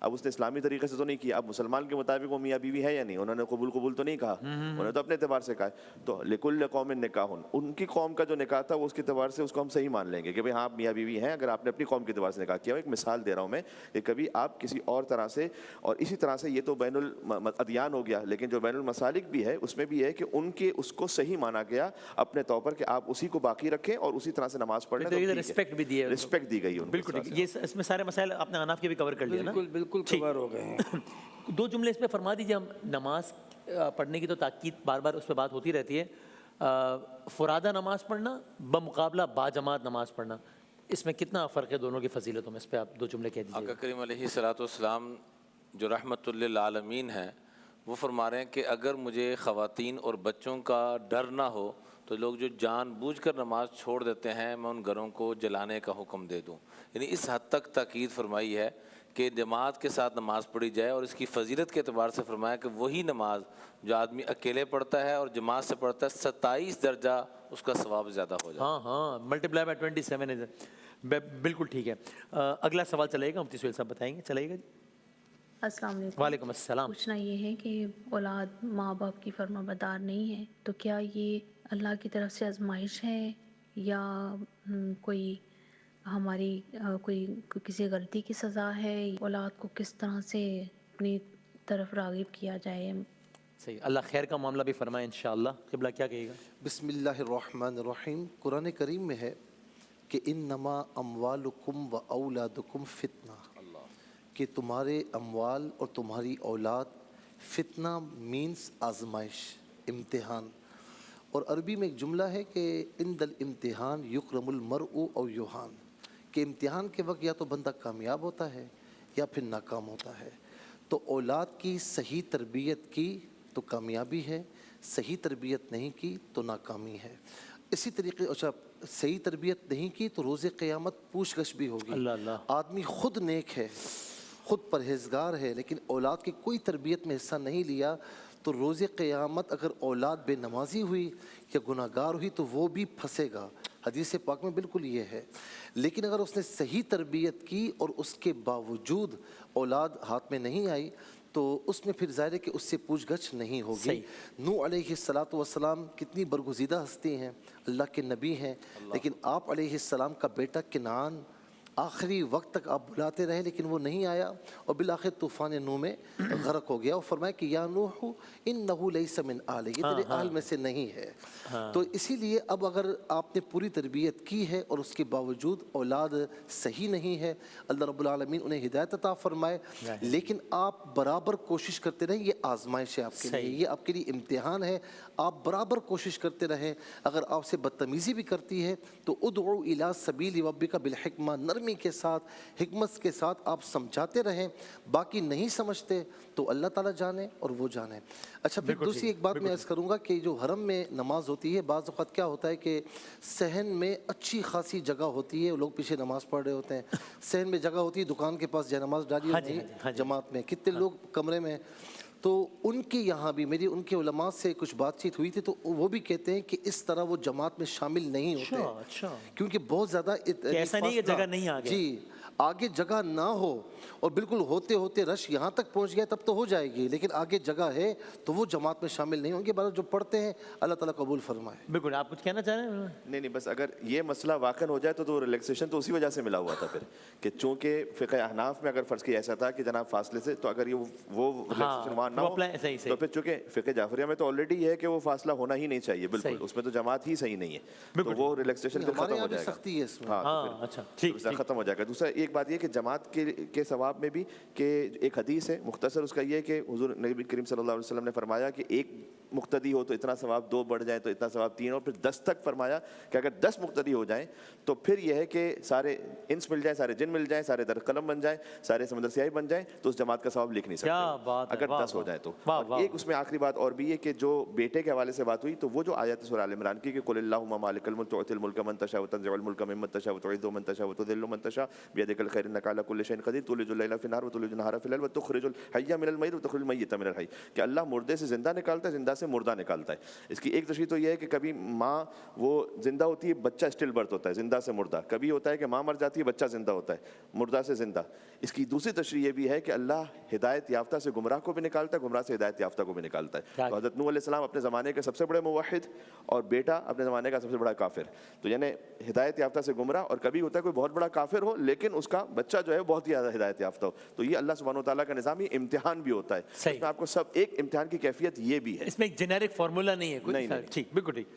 اب اس نے اسلامی طریقے سے تو نہیں کیا, اب مسلمان کے مطابق وہ میاں بیوی ہے یا نہیں, انہوں نے قبول تو نہیں کہا, انہوں نے تو اپنے اعتبار سے کہا ہے. تو لکل قوم نکاح, ان کی قوم کا جو نکاح تھا وہ اس کے اعتبار سے اس کو ہم صحیح مان لیں گے کہ بھئی ہاں آپ میاں بیوی ہیں اگر آپ نے اپنی قوم کے اعتبار سے نکاح کیا. ایک مثال دے رہا ہوں میں کہ کبھی آپ کسی اور طرح سے, اور اسی طرح سے یہ تو بین الادیان ہو گیا, لیکن جو بین المسالک بھی ہے اس میں بھی ہے کہ ان کے اس کو صحیح مانا گیا اپنے طور پر کہ آپ اسی کو باقی رکھیں اور اسی طرح سے نماز پڑھ لیں. رسپیکٹ بھی دی ہے, رسپیکٹ دی گئی ان کو. بالکل ٹھیک. یہ اس میں سارے مسائل آپ نے حناف کے بھی کور کر لیا نا. بالکل کور ہو گئے ہیں. 2 جملے اس پہ فرما دیجیے. ہم نماز پڑھنے کی تو تاکید بار بار اس پہ بات ہوتی رہتی ہے, فرادہ نماز پڑھنا بمقابلہ با جماعت نماز پڑھنا, اس میں کتنا فرق ہے دونوں کی فضیلتوں میں؟ اس پہ آپ 2 جملے کہہ دیجیے. آقا کریم علیہ الصلوۃ والسلام جو رحمت للعالمین ہیں وہ فرما رہے ہیں کہ اگر مجھے خواتین اور بچوں کا ڈر نہ ہو تو لوگ جو جان بوجھ کر نماز چھوڑ دیتے ہیں میں ان گھروں کو جلانے کا حکم دے دوں. یعنی اس حد تک تاکید فرمائی ہے کہ جماعت کے ساتھ نماز پڑھی جائے, اور اس کی فضیلت کے اعتبار سے فرمایا کہ وہی نماز جو آدمی اکیلے پڑھتا ہے اور جماعت سے پڑھتا ہے 27 درجہ اس کا ثواب زیادہ ہو جاتا ہے. ہاں ملٹیپلائی بائی 27 بالکل ٹھیک ہے. اگلا سوال چلے گا, مفتی سہیل صاحب بتائیں گے. چلے گا جی. السلام علیکم. وعلیکم السلام. پوچھنا یہ ہے کہ اولاد ماں باپ کی فرما بردار نہیں ہے تو کیا یہ اللہ کی طرف سے آزمائش ہے یا کوئی ہماری کوئی کسی غلطی کی سزا ہے؟ اولاد کو کس طرح سے اپنی طرف راغب کیا جائے؟ صحیح, اللہ خیر کا معاملہ بھی فرمائے انشاءاللہ. قبلہ کیا کہے گا؟ بسم اللہ الرحمن الرحیم. قرآن کریم میں ہے کہ انما اموالکم و اولادکم فتنہ, کہ تمہارے اموال اور تمہاری اولاد فتنہ مینس آزمائش, امتحان. اور عربی میں ایک جملہ ہے کہ عند الامتحان یکرم المرء او یوہان, کہ امتحان کے وقت یا تو بندہ کامیاب ہوتا ہے یا پھر ناکام ہوتا ہے. تو اولاد کی صحیح تربیت کی تو کامیابی ہے, صحیح تربیت نہیں کی تو ناکامی ہے. اسی طریقے اچھا صحیح تربیت نہیں کی تو روز قیامت پوچھ گچھ بھی ہوگی. اللہ اللہ. آدمی خود نیک ہے, خود پرہیزگار ہے, لیکن اولاد کی کوئی تربیت میں حصہ نہیں لیا تو روز قیامت اگر اولاد بے نمازی ہوئی یا گناہ گار ہوئی تو وہ بھی پھنسے گا. حدیث پاک میں بالکل یہ ہے. لیکن اگر اس نے صحیح تربیت کی اور اس کے باوجود اولاد ہاتھ میں نہیں آئی تو اس میں پھر ظاہر ہے کہ اس سے پوچھ گچھ نہیں ہوگی. نوح علیہ الصلاۃ والسلام کتنی برگزیدہ ہستی ہیں, اللہ کے نبی ہیں, لیکن آپ علیہ السلام کا بیٹا کنعان آخری وقت تک آپ بلاتے رہے لیکن وہ نہیں آیا, اور بالآخر طوفان نوح میں غرق ہو گیا. اور فرمایا کہ یا نوح انہ لیس من اہلہ, یہ تیرے اہل میں سے نہیں ہے. تو اسی لیے اب اگر آپ نے پوری تربیت کی ہے اور اس کے باوجود اولاد صحیح نہیں ہے, اللہ رب العالمین انہیں ہدایت عطا فرمائے, لیکن آپ برابر کوشش کرتے رہیں. یہ آزمائش ہے آپ کے لیے, یہ آپ کے لیے امتحان ہے. آپ برابر کوشش کرتے رہیں. اگر آپ سے بدتمیزی بھی کرتی ہے تو ادعو الی سبیل ربک بالحکمہ, نرمی کے ساتھ حکمت کے ساتھ آپ سمجھاتے رہیں. باقی نہیں سمجھتے تو اللہ تعالیٰ جانے اور وہ جانے. اچھا پھر دوسری ایک بات میں عرض کروں گا کہ جو حرم میں نماز ہوتی ہے, بعض اوقات کیا ہوتا ہے کہ صحن میں اچھی خاصی جگہ ہوتی ہے, لوگ پیچھے نماز پڑھ رہے ہوتے ہیں, صحن میں جگہ ہوتی ہے, دکان کے پاس جائے نماز ڈالی ہوتی ہے جماعت میں, کتنے لوگ کمرے میں. تو ان کے یہاں بھی میری ان کے علماء سے کچھ بات چیت ہوئی تھی تو وہ بھی کہتے ہیں کہ اس طرح وہ جماعت میں شامل نہیں ہوتے, کیونکہ بہت زیادہ ایسا نہیں کہ جگہ نہیں آگے, جی آگے جگہ نہ ہو اور بالکل ہوتے ہوتے رش یہاں تک پہنچ گیا تب تو ہو جائے گی, لیکن آگے جگہ ہے تو وہ جماعت میں شامل نہیں ہوں گے. بعد جو پڑھتے ہیں اللہ تعالیٰ قبول فرمائے. بالکل. آپ کچھ کہنا چاہ رہے ہیں؟ نہیں بس اگر یہ مسئلہ واقع ہو جائے تو ریلیکسیشن تو اسی وجہ سے ملا ہوا تھا پھر, کہ چونکہ فقہ احناف میں اگر فرض کیا ایسا تھا کہ جناب فاصلے سے, تو اگر یہ وہ ریلیکسیشن وہاں نہ ہو تو پھر چونکہ فقہ جعفریہ میں تو آلریڈی ہے کہ وہ فاصلہ ہونا ہی نہیں چاہیے, بالکل اس میں تو جماعت ہی صحیح نہیں ہے, تو وہ ریلیکسیشن پھر ختم ہو جائے گا. سختی ہے اس میں. ہاں اچھا ختم ہو جائے گا. دوسرا ایک بات یہ کہ جماعت کے ثواب میں بھی کہ ایک حدیث ہے مختصر, اس کا یہ کہ حضور نبی کریم صلی اللہ علیہ وسلم نے فرمایا کہ ایک مقتدی ہو تو اتنا ثواب, 2 بڑھ جائیں تو اتنا ثواب, 3, اور پھر 10 تک فرمایا کہ اگر 10 مقتدی ہو جائیں تو پھر یہ ہے کہ سارے انس مل جائیں, سارے جن مل جائیں, سارے در قلم بن جائیں, سارے سمندر سیاہی بن جائیں, تو اس جماعت کا ثواب لکھ نہیں سکتے اگر 10 ہو جائیں تو. ایک اس میں آخری بات اور بھی ہے کہ جو بیٹے کے حوالے سے بات ہوئی تو وہ جو آیت سورہ آل عمران کی کہ قل اللہم مالک الملک تؤتی الملک من تشاء وتنزع الملک ممن تشاء وتعز من تشاء وتذل من تشاء بیدک الخیر انک علی کل شیء قدیر تولج اللیل فی النہار وتولج النہار فی الليل وتخرج الحی من المیت وتخرج المیت من الحی, کہ اللہ مردے سے زندہ نکالتا ہے, زندہ سے مردہ نکالتا ہے. اس کی ایک تشریح تو یہ ہے کہ کبھی ماں وہ زندہ ہوتی ہے, بچہ اسٹل برتھ ہوتا ہے, زندہ سے مردہ. کبھی ہوتا ہے کہ ماں مر جاتی ہے, بچہ زندہ ہوتا ہے, مردہ سے زندہ. اس کی دوسری تشریح یہ بھی ہے کہ اللہ ہدایت یافتہ سے گمراہ کو بھی نکالتا ہے, گمراہ سے ہدایت یافتہ کو بھی نکالتا ہے. تو حضرت نوح علیہ السلام اپنے زمانے کے سب سے بڑے موحد اور بیٹا اپنے زمانے کا سب سے بڑا کافر. تو یعنی ہدایت یافتہ سے گمراہ, اور کبھی ہوتا ہے کوئی بہت بڑا کافر ہو لیکن اس کا بچہ جو ہے بہت ہی زیادہ ہدایت یافتہ ہو. تو یہ اللہ سبحانہ و تعالیٰ کا نظام, یہ امتحان بھی ہوتا ہے. اس میں آپ کو سب ایک امتحان کی کیفیت یہ بھی ہے, اس میں ایک جنیرک فارمولا نہیں ہے کوئی. ٹھیک, بالکل ٹھیک.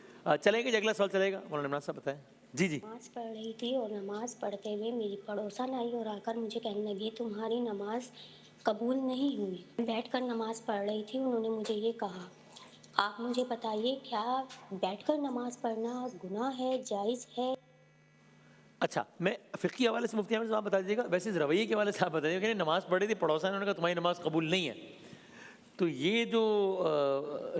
چلیں گے, اگلا سوال چلے گا. مولانا عمران صاحب بتائیں. جی جی. نماز پڑھ رہی تھی اور نماز پڑھتے ہوئے میری پڑوسن آئی اور آ کر مجھے کہنے لگی تمہاری نماز قبول نہیں ہوئی. بیٹھ کر نماز پڑھ رہی تھی, انہوں نے مجھے یہ کہا, آپ مجھے بتائیے کیا بیٹھ کر نماز پڑھنا گناہ ہے, جائز ہے؟ اچھا, میں فقہی حوالے سے مفتی عامر صاحب بتا دیجیے گا, ویسے اس رویے کے حوالے سے آپ بتائیے کہ نماز پڑھی تھی, پڑوسا نے کہا تمہاری نماز قبول نہیں ہے. تو یہ جو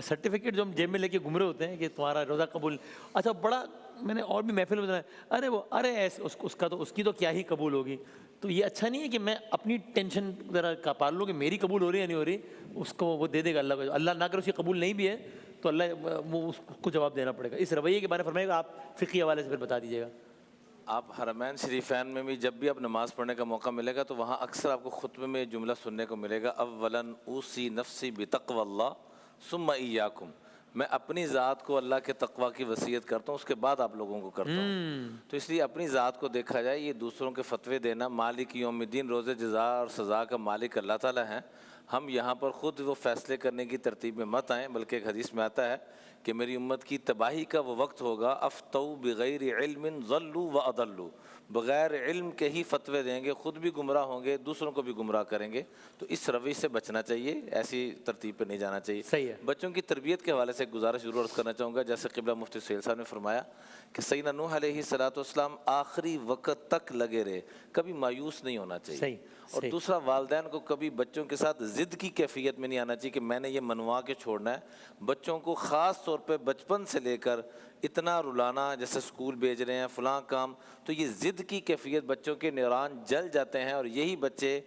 سرٹیفکیٹ جو ہم جیب میں لے کے گھوم رہے ہوتے ہیں کہ تمہارا روزہ قبول, اچھا بڑا میں نے اور بھی محفل میں بتایا, ارے وہ ارے ایسے اس کی تو کیا ہی قبول ہوگی. تو یہ اچھا نہیں ہے کہ میں اپنی ٹینشن ذرا پال لوں کہ میری قبول ہو رہی ہے یا نہیں ہو رہی, اس کو وہ دے دے گا اللہ کو. اللہ نہ کرے اس کی قبول نہیں بھی ہے تو اللہ وہ اس کو جواب دینا پڑے گا. اس رویے کے بارے میں فرمائے گا آپ, فقہی حوالے سے پھر بتا دیجیے گا. آپ حرمین شریفین میں بھی جب بھی آپ نماز پڑھنے کا موقع ملے گا تو وہاں اکثر آپ کو خطبے میں جملہ سننے کو ملے گا, اولاً اوصی نفسی بتقوی اللہ ثم ایاکم. میں اپنی ذات کو اللہ کے تقوی کی وصیت کرتا ہوں, اس کے بعد آپ لوگوں کو کرتا ہوں. تو اس لیے اپنی ذات کو دیکھا جائے, یہ دوسروں کے فتوے دینا, مالک یوم الدین, روز جزا اور سزا کا مالک اللہ تعالیٰ ہیں. ہم یہاں پر خود وہ فیصلے کرنے کی ترتیب میں مت آئیں, بلکہ ایک حدیث میں آتا ہے کہ میری امت کی تباہی کا وہ وقت ہوگا, افتوا بغیر علم ضلوا واضلوا, بغیر علم کے ہی فتوے دیں گے, خود بھی گمراہ ہوں گے, دوسروں کو بھی گمراہ کریں گے. تو اس رویے سے بچنا چاہیے, ایسی ترتیب پہ نہیں جانا چاہیے. صحیح ہے. بچوں کی تربیت کے حوالے سے ایک گزارش ضرور عرض کرنا چاہوں گا. جیسے قبلہ مفتی سہیل صاحب نے فرمایا کہ سیدنا نوح علیہ السلام آخری وقت تک لگے رہے, کبھی مایوس نہیں ہونا چاہیے. اور دوسرا, والدین کو کبھی بچوں کے ساتھ ضد کی کیفیت میں نہیں آنا چاہیے کہ میں نے یہ منوا کے چھوڑنا ہے. بچوں کو خاص طور پہ بچپن سے لے کر اتنا رلانا, جیسے اسکول بھیج رہے ہیں فلاں کام, تو یہ ضد کی کیفیت, بچوں کے نیوران جل جاتے ہیں اور یہی بچے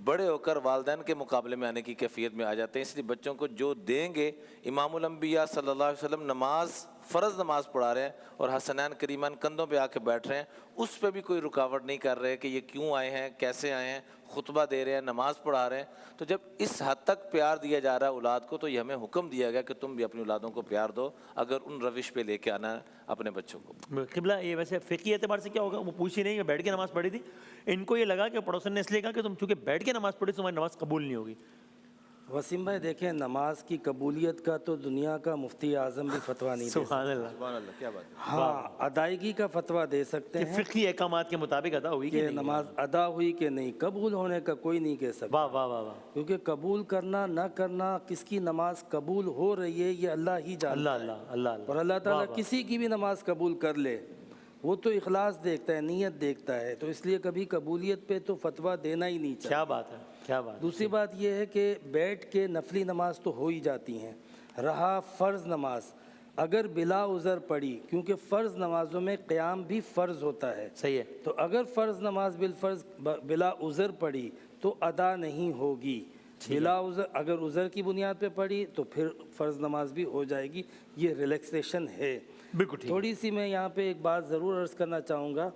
بڑے ہو کر والدین کے مقابلے میں آنے کی کیفیت میں آ جاتے ہیں. اس لیے بچوں کو جو دیں گے, امام الانبیاء صلی اللہ علیہ وسلم نماز, فرض نماز پڑھا رہے ہیں اور حسنین کریمان کندھوں پہ آ کے بیٹھ رہے ہیں, اس پہ بھی کوئی رکاوٹ نہیں کر رہے کہ یہ کیوں آئے ہیں, کیسے آئے ہیں, خطبہ دے رہے ہیں, نماز پڑھا رہے ہیں. تو جب اس حد تک پیار دیا جا رہا ہے اولاد کو, تو یہ ہمیں حکم دیا گیا کہ تم بھی اپنی اولادوں کو پیار دو, اگر ان روش پہ لے کے آنا ہے اپنے بچوں کو. قبلہ, یہ ویسے فقہی اعتبار سے کیا ہوگا, وہ پوچھی نہیں کہ بیٹھ کے نماز پڑھی تھی, ان کو یہ لگا کہ پڑوسن نے اس لیے کہا کہ تم چونکہ بیٹھ کے نماز پڑھی تمہاری نماز قبول نہیں ہوگی. وسیم بھائی دیکھیں, نماز کی قبولیت کا تو دنیا کا مفتی اعظم بھی فتویٰ نہیں دے سکتا. سبحان اللہ, سبحان اللہ, کیا بات ہے. ہاں, ادائیگی کا فتویٰ دے سکتے کہ ہیں فقہی احکامات کے مطابق ادا ہوئی کہ نماز ادا ہوئی کہ نہیں, قبول ہونے کا کوئی نہیں کہہ سکتا. واہ واہ واہ واہ. کیونکہ قبول کرنا نہ کرنا, کس کی نماز قبول ہو رہی ہے یہ اللہ ہی جانتا ہے. اللہ اللہ اللہ. اور اللہ تعالیٰ کسی کی بھی نماز قبول کر لے, وہ تو اخلاص دیکھتا ہے, نیت دیکھتا ہے. تو اس لیے کبھی قبولیت پہ تو فتویٰ دینا ہی نہیں چاہیے. کیا بات ہے, کیا بات. دوسری بات یہ ہے کہ بیٹھ کے نفلی نماز تو ہو ہی جاتی ہیں. رہا فرض نماز, اگر بلا عذر پڑھی, کیونکہ فرض نمازوں میں قیام بھی فرض ہوتا ہے. صحیح ہے. تو اگر فرض نماز بالفرض بلا عذر پڑھی تو ادا نہیں ہوگی. بلا عذر, اگر عذر کی بنیاد پہ پڑھی تو پھر فرض نماز بھی ہو جائے گی. یہ ریلیکسیشن ہے. بالکل. تھوڑی سی میں یہاں پہ ایک بات ضرور عرض کرنا چاہوں گا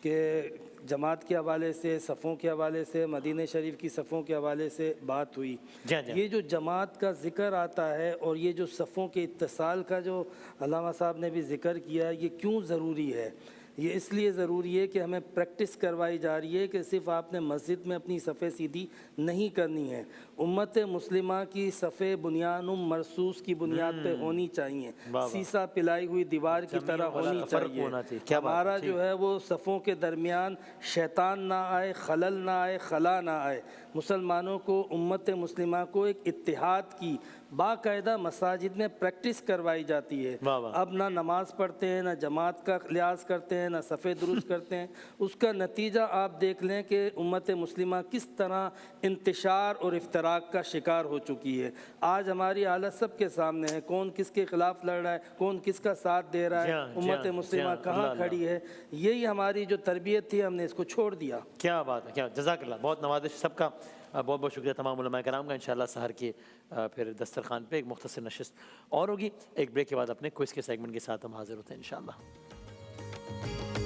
کہ جماعت کے حوالے سے, صفوں کے حوالے سے, مدینہ شریف کی صفوں کے حوالے سے بات ہوئی. یہ جو جماعت کا ذکر آتا ہے اور یہ جو صفوں کے اتصال کا جو علامہ صاحب نے بھی ذکر کیا, یہ کیوں ضروری ہے؟ یہ اس لیے ضروری ہے کہ ہمیں پریکٹس کروائی جا رہی ہے کہ صرف آپ نے مسجد میں اپنی صفیں سیدھی نہیں کرنی ہے. امت مسلمہ کی صفیں بنیان مرصوص کی بنیاد پہ ہونی چاہیے, سیسا پلائی ہوئی دیوار کی طرح ہونی چاہیے. ہمارا جو ہے وہ صفوں کے درمیان شیطان نہ آئے, خلل نہ آئے, خلا نہ آئے. مسلمانوں کو, امت مسلمہ کو ایک اتحاد کی باقاعدہ مساجد میں پریکٹس کروائی جاتی ہے. اب نہ نماز پڑھتے ہیں, نہ جماعت کا لحاظ کرتے ہیں, نہ صفیں درست کرتے ہیں. اس کا نتیجہ آپ دیکھ لیں کہ امت مسلمہ کس طرح انتشار اور افتراق کا شکار ہو چکی ہے. آج ہماری حالت سب کے سامنے ہے, کون کس کے خلاف لڑ رہا ہے, کون کس کا ساتھ دے رہا ہے, امت مسلمہ کہاں کھڑی ہے. یہی ہماری جو تربیت تھی, ہم نے اس کو چھوڑ دیا. کیا بات ہے, کیا. جزاک اللہ, بہت نوازش سب کا, بہت بہت شکریہ تمام علماء کرام کا. انشاءاللہ سحر کے پھر دسترخوان پہ ایک مختصر نشست اور ہوگی. ایک بریک کے بعد اپنے کوئز کے سیگمنٹ کے ساتھ ہم حاضر ہوتے ہیں انشاءاللہ.